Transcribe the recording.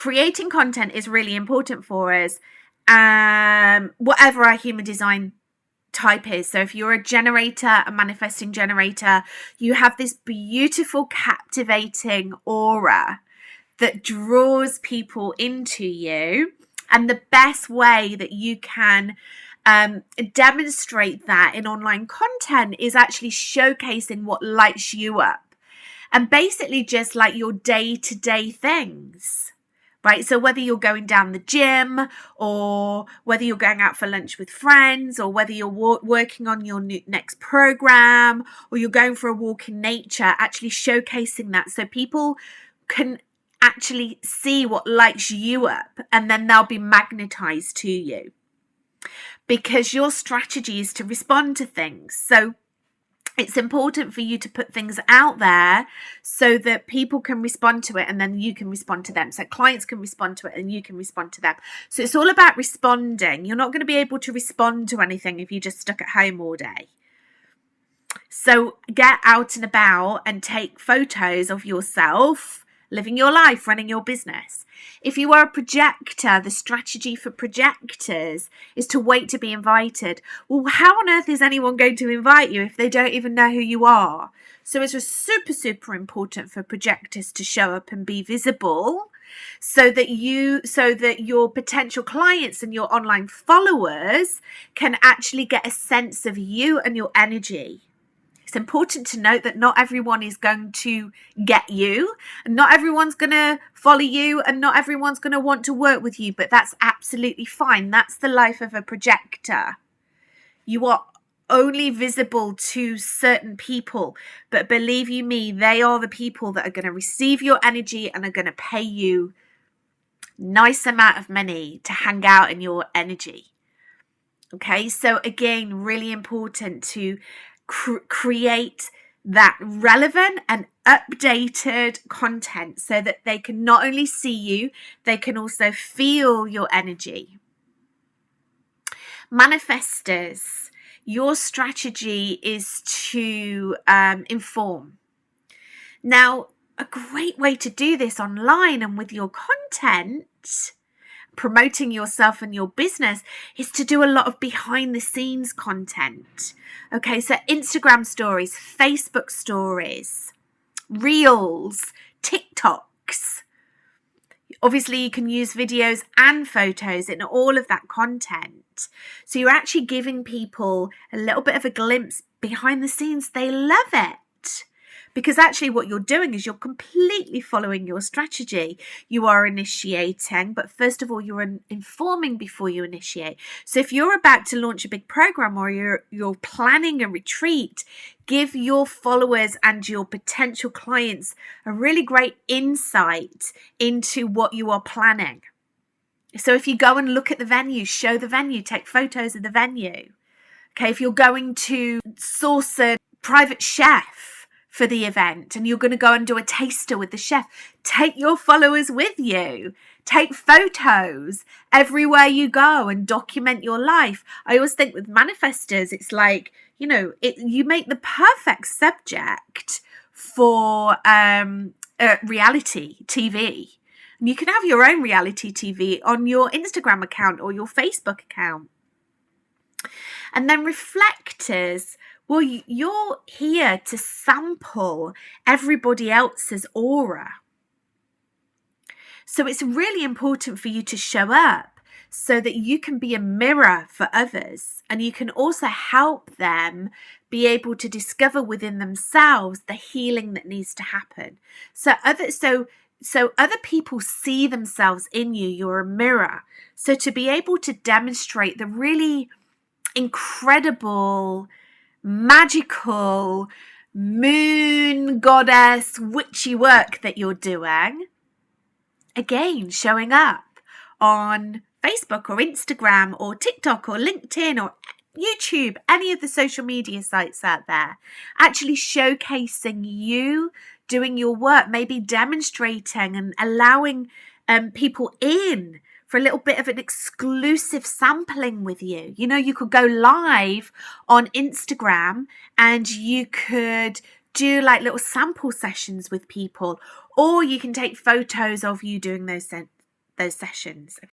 creating content is really important for us, whatever our human design type is. So if you're a generator, a manifesting generator, you have this beautiful, captivating aura that draws people into you. And the best way that you can demonstrate that in online content is actually showcasing what lights you up, and basically just like your day-to-day things, right? So whether you're going down the gym, or whether you're going out for lunch with friends, or whether you're working on your next program, or you're going for a walk in nature, actually showcasing that so people can actually see what lights you up, and then they'll be magnetized to you, because your strategy is to respond to things. So it's important for you to put things out there so that people can respond to it, and then you can respond to them. So clients can respond to it and you can respond to them. So it's all about responding. You're not going to be able to respond to anything if you're just stuck at home all day. So get out and about and take photos of yourself living your life, running your business. If you are a projector, the strategy for projectors is to wait to be invited. Well, how on earth is anyone going to invite you if they don't even know who you are? So it's super, super important for projectors to show up and be visible, so that your potential clients and your online followers can actually get a sense of you and your energy. It's important to note that not everyone is going to get you, and not everyone's going to follow you, and not everyone's going to want to work with you, but that's absolutely fine. That's the life of a projector. You are only visible to certain people, but believe you me, they are the people that are going to receive your energy and are going to pay you nice amount of money to hang out in your energy. Okay, so again, really important to create that relevant and updated content so that they can not only see you, they can also feel your energy. Manifestors, your strategy is to inform. Now, a great way to do this online and with your content, promoting yourself and your business, is to do a lot of behind the scenes content. Okay, so Instagram stories, Facebook stories, Reels, TikToks. Obviously, you can use videos and photos in all of that content. So you're actually giving people a little bit of a glimpse behind the scenes. They love it. Because actually what you're doing is you're completely following your strategy. You are initiating, but first of all, you're informing before you initiate. So if you're about to launch a big program, or you're planning a retreat, give your followers and your potential clients a really great insight into what you are planning. So if you go and look at the venue, show the venue, take photos of the venue. Okay, if you're going to source a private chef for the event and you're going to go and do a taster with the chef, take your followers with you. Take photos everywhere you go and document your life. I always think with manifestors, it's like, you make the perfect subject for reality TV. And you can have your own reality TV on your Instagram account or your Facebook account. And then reflectors, well, you're here to sample everybody else's aura. So it's really important for you to show up so that you can be a mirror for others, and you can also help them be able to discover within themselves the healing that needs to happen. So other people see themselves in you. You're a mirror. So to be able to demonstrate the really incredible, magical, moon goddess witchy work that you're doing, again, showing up on Facebook or Instagram or TikTok or LinkedIn or YouTube, any of the social media sites out there, actually showcasing you doing your work, maybe demonstrating and allowing people in for a little bit of an exclusive sampling with you. You could go live on Instagram and you could do little sample sessions with people, or you can take photos of you doing those those sessions.